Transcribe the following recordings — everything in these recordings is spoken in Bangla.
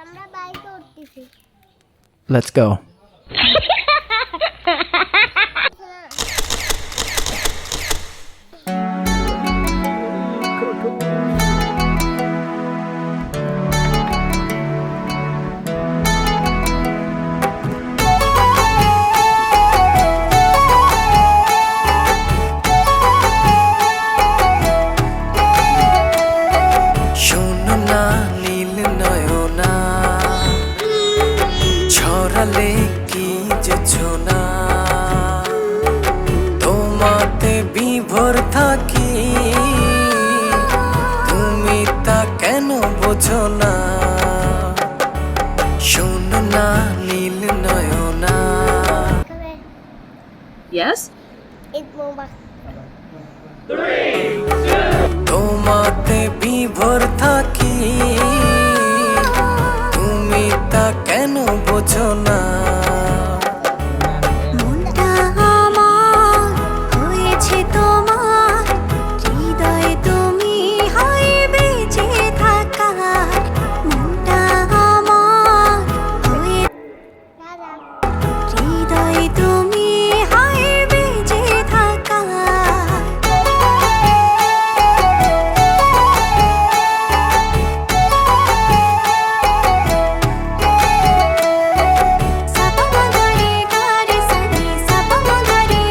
আমরা বাইক করতেছি। Let's go. শোনো না নীল নয়না, ছড়ালে কি যোছনা, তোমাতে বিভোর থাকি, তুমি তা কেন বোঝো না? শোনো না নীল নয়না। Yes? ঈদ মোবারক। তোমাতে বিভোর থাকি, তুমি তা কেন বোঝো না? মনটা আমার হয়েছে তোমার, হৃদয়ে তুমি হয় বেঁচে থাকার। মনটা আমার হয়ে দাদা হৃদয়ে তুমি হয় বেঁচে থাকার। সাপামাগারে গারে সানি, সাপামাগারে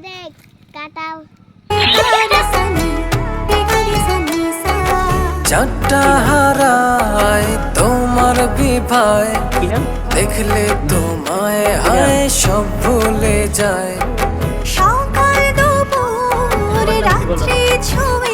দেখ কাটাও। গারে সানি, গারে সানি সা। চারটা হারায় তোমার বিভায়, দেখলে তোমায় হায় সব ভুলে যায়। সকাল দুপুর রাত্রি ছুঁয়ে